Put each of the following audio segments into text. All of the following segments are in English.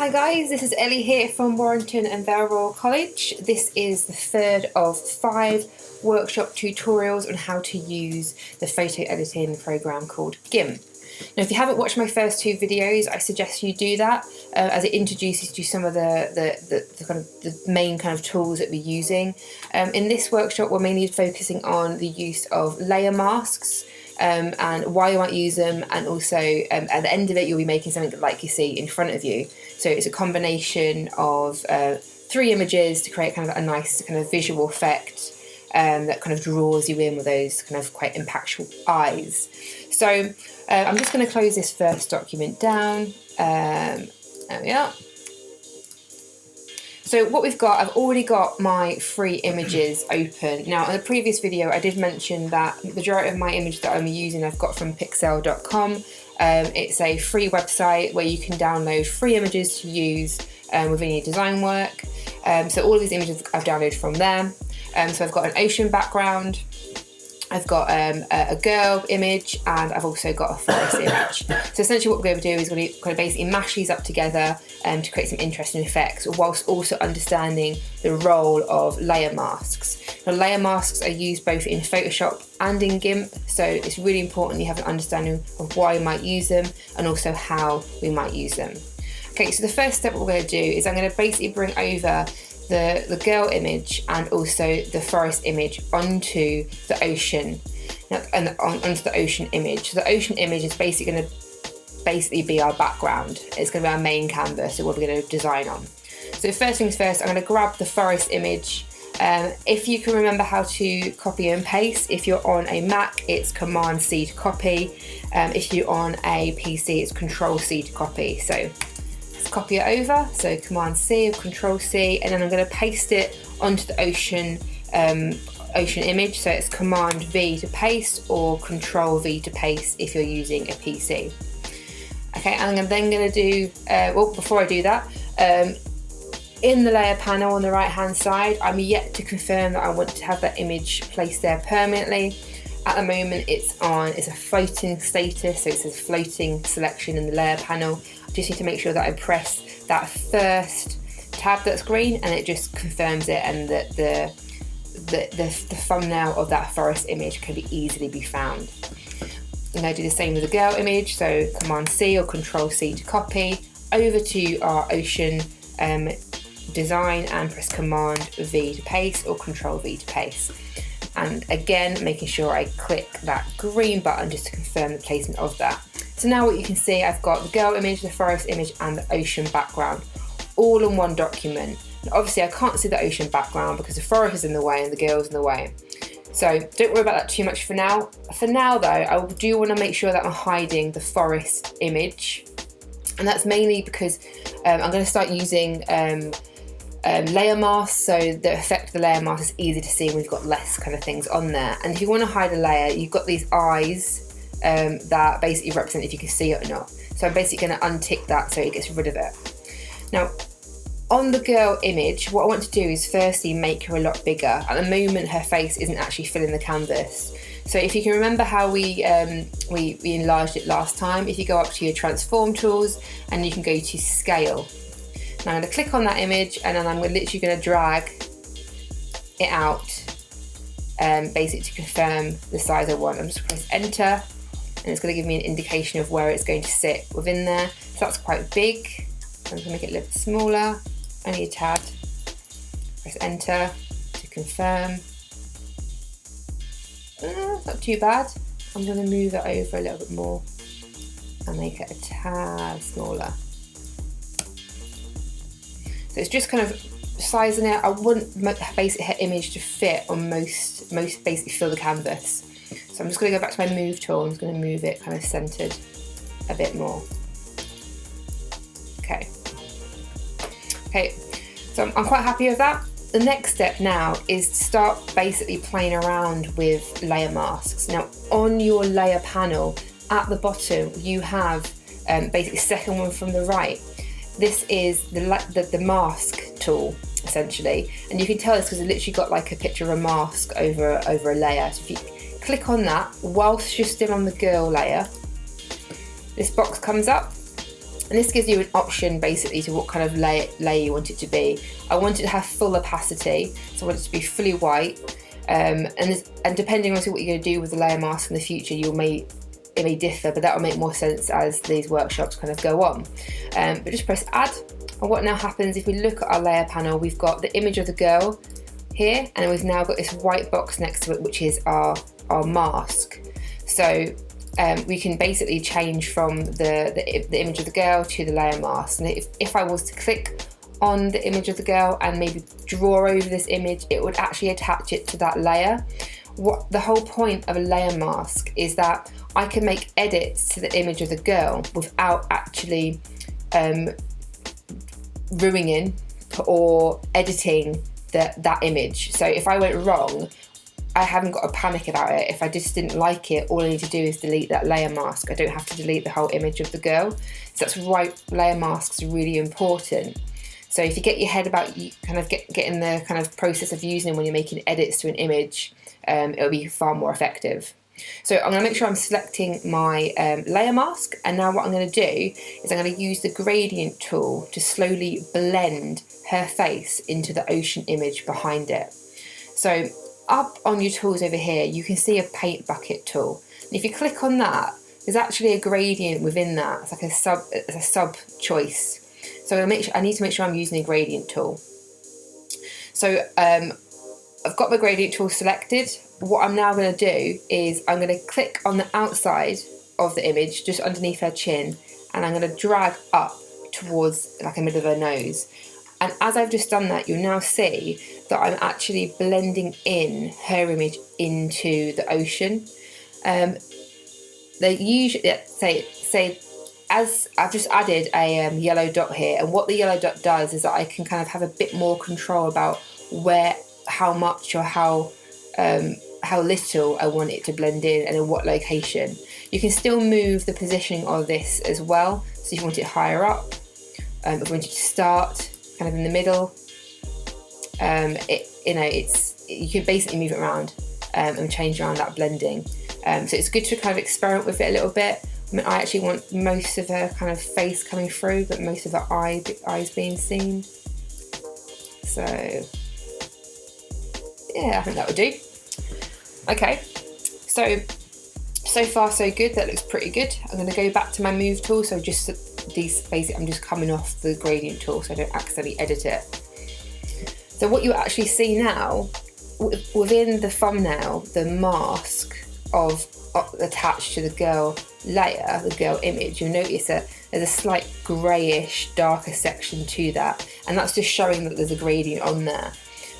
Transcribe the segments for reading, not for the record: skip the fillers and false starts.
Hi guys, this is Ellie here from Warrington and Balmoral College. This is the third of 5 workshop tutorials on how to use the photo editing program called Gimp. Now, if you haven't watched my first 2 videos, I suggest you do that as it introduces you to some of the main kind of tools that we're using. In this workshop, we're mainly focusing on the use of layer masks. And why you might use them, and also at the end of it you'll be making something like you see in front of you. So it's a combination of 3 images to create kind of a nice kind of visual effect that kind of draws you in with those kind of quite impactful eyes. So I'm just going to close this first document down. There we are. So what we've got, I've already got my 3 images open. Now, in the previous video, I did mention that the majority of my image that I'm using I've got from pixel.com. It's a free website where you can download free images to use within your design work. So all of these images I've downloaded from there. So I've got an ocean background, I've got a girl image, and I've also got a forest image. So essentially what we're going to do is we're going to basically mash these up together to create some interesting effects, whilst also understanding the role of layer masks. Now, layer masks are used both in Photoshop and in Gimp, so it's really important you have an understanding of why you might use them and also how we might use them. Okay, so the first step what we're going to do is I'm going to basically bring over the girl image and also the forest image onto the ocean, and onto the ocean image. So the ocean image is basically going to be our background. It's going to be our main canvas, so what we're going to design on. So first things first, I'm going to grab the forest image. If you can remember how to copy and paste, if you're on a Mac, it's Command C to copy. If you're on a PC, it's Control C to copy. So copy it over, so Command C or Control C, and then I'm going to paste it onto the ocean image. So it's Command V to paste or Control V to paste if you're using a PC. Okay, and I'm then going to do, well, before I do that, in the layer panel on the right hand side, I'm yet to confirm that I want to have that image placed there permanently. At the moment it's a floating status, so it says floating selection in the layer panel. I just need to make sure that I press that first tab that's green and it just confirms it, and that the thumbnail of that forest image can easily be found. I'm going to do the same with the girl image, so Command C or Control C to copy, over to our ocean design and press Command V to paste or Control V to paste. And again, making sure I click that green button just to confirm the placement of that. So now what you can see, I've got the girl image, the forest image, and the ocean background all in one document. Now, obviously I can't see the ocean background because the forest is in the way and the girl's in the way. So don't worry about that too much for now. For now though, I do want to make sure that I'm hiding the forest image. And that's mainly because I'm going to start using layer masks, so the effect of the layer mask is easy to see when we've got less kind of things on there. And if you want to hide a layer, you've got these eyes that basically represent if you can see it or not. So I'm basically going to untick that so it gets rid of it. Now, on the girl image, what I want to do is firstly make her a lot bigger. At the moment, her face isn't actually filling the canvas. So if you can remember how we enlarged it last time, if you go up to your transform tools and you can go to scale. Now I'm going to click on that image and then I'm literally going to drag it out, basically to confirm the size I want. I'm just going to press enter and it's going to give me an indication of where it's going to sit within there. So that's quite big. I'm going to make it a little bit smaller, only a tad. Press enter to confirm. It's not too bad. I'm going to move it over a little bit more and make it a tad smaller. So it's just kind of sizing it. I want basically her image to fit on most basically fill the canvas. So I'm just going to go back to my move tool. I'm just going to move it kind of centered a bit more. Okay. Okay, so I'm quite happy with that. The next step now is to start basically playing around with layer masks. Now on your layer panel at the bottom you have basically second one from the right. This is the mask tool essentially, and you can tell this because it literally got like a picture of a mask over a layer. So if you click on that whilst you're still on the girl layer, this box comes up And this gives you an option basically to what kind of layer you want it to be. I want it to have full opacity, so I want it to be fully white. And depending on what you're going to do with the layer mask in the future, it may differ, but that will make more sense as these workshops kind of go on. But just press add, and what now happens, if we look at our layer panel, we've got the image of the girl here, and we've now got this white box next to it, which is our mask. So we can basically change from the image of the girl to the layer mask. And if I was to click on the image of the girl and maybe draw over this image, it would actually attach it to that layer. What the whole point of a layer mask is that I can make edits to the image of the girl without actually ruining or editing that image. So if I went wrong, I haven't got to panic about it. If I just didn't like it, all I need to do is delete that layer mask. I don't have to delete the whole image of the girl. So that's why layer masks are really important. So if you get your head about kind of getting the kind of process of using them when you're making edits to an image, it'll be far more effective. So I'm going to make sure I'm selecting my layer mask, and now what I'm going to do is I'm going to use the gradient tool to slowly blend her face into the ocean image behind it. So up on your tools over here, you can see a paint bucket tool. And if you click on that, there's actually a gradient within that. It's like a sub choice. So I need to make sure I'm using a gradient tool. So I've got my gradient tool selected. What I'm now going to do is I'm going to click on the outside of the image, just underneath her chin, and I'm going to drag up towards like the middle of her nose. And as I've just done that, you'll now see that I'm actually blending in her image into the ocean. They usually say as I've just added a yellow dot here, and what the yellow dot does is that I can kind of have a bit more control about how much or how little I want it to blend in and in what location. You can still move the positioning of this as well. So if you want it higher up, if you want it to start kind of in the middle, you can basically move it around and change around that blending. So it's good to kind of experiment with it a little bit. I mean, I actually want most of her kind of face coming through, but most of her eyes being seen. So yeah, I think that would do. Okay, so far so good. That looks pretty good. I'm going to go back to my move tool. So just I'm just coming off the gradient tool so I don't accidentally edit it. So what you actually see now within the thumbnail, the mask of attached to the girl layer, the girl image, you'll notice that there's a slight greyish, darker section to that, and that's just showing that there's a gradient on there.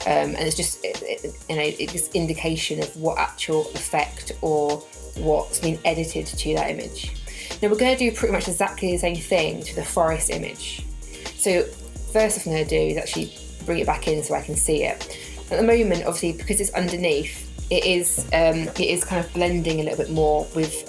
And it's just it's just indication of what actual effect or what's been edited to that image. Now we're going to do pretty much exactly the same thing to the forest image. So first thing I'm going to do is actually bring it back in so I can see it. At the moment, obviously, because it's underneath, it is kind of blending a little bit more with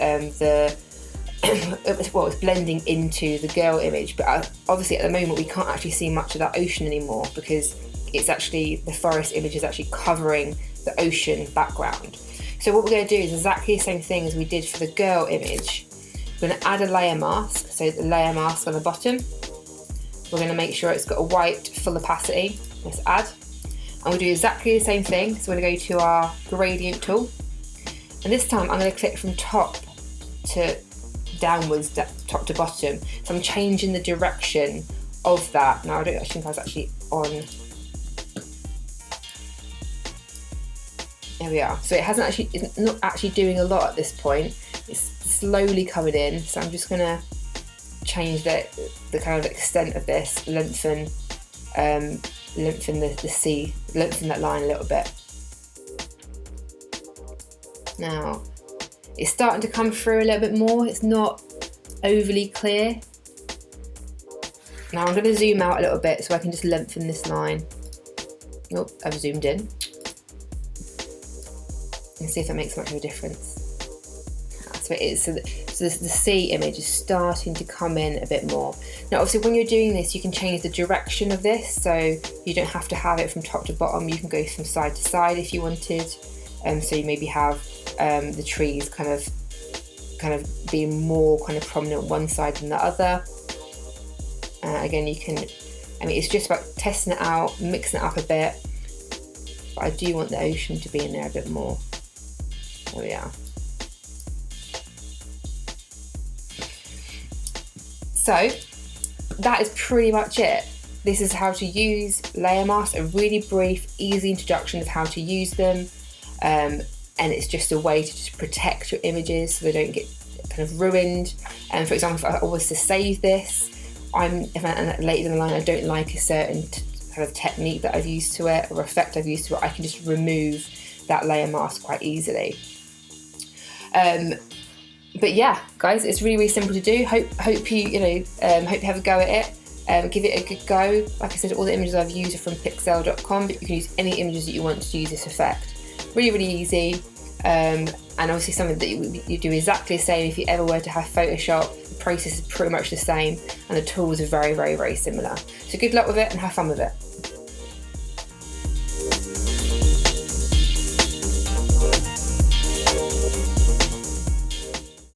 it's blending into the girl image. But obviously, at the moment, we can't actually see much of that ocean anymore because it's actually the forest image is actually covering the ocean background. So what we're going to do is exactly the same thing as we did for the girl image. We're going to add a layer mask, so the layer mask on the bottom. We're going to make sure it's got a white full opacity. Let's add. And we'll do exactly the same thing. So we're going to go to our gradient tool. And this time I'm going to click from top to downwards, top to bottom. So I'm changing the direction of that. Now I think I was actually on. There we are. So it's not actually doing a lot at this point. It's slowly coming in. So I'm just going to change the kind of extent of this, lengthen that line a little bit. Now it's starting to come through a little bit more. It's not overly clear. Now I'm going to zoom out a little bit so I can just lengthen this line. Oh, I've zoomed in. And see if that makes much of a difference. That's what it is. So the sea image is starting to come in a bit more. Now obviously when you're doing this, you can change the direction of this, so you don't have to have it from top to bottom. You can go from side to side if you wanted. So you maybe have the trees kind of being more kind of prominent one side than the other. Again, you can, I mean, it's just about testing it out, mixing it up a bit, but I do want the ocean to be in there a bit more. There we are. So that is pretty much it. This is how to use layer masks, a really brief, easy introduction of how to use them. And it's just a way to just protect your images so they don't get kind of ruined. And for example, if I was to save this, if later in the line I don't like a certain kind of technique that I've used to it or effect I've used to it, I can just remove that layer mask quite easily. But yeah, guys, it's really, really simple to do. Hope you have a go at it. Give it a good go. Like I said, all the images I've used are from pixel.com, but you can use any images that you want to use this effect. Really, really easy. And obviously something that you do exactly the same if you ever were to have Photoshop. The process is pretty much the same, and the tools are very, very, very similar. So good luck with it and have fun with it.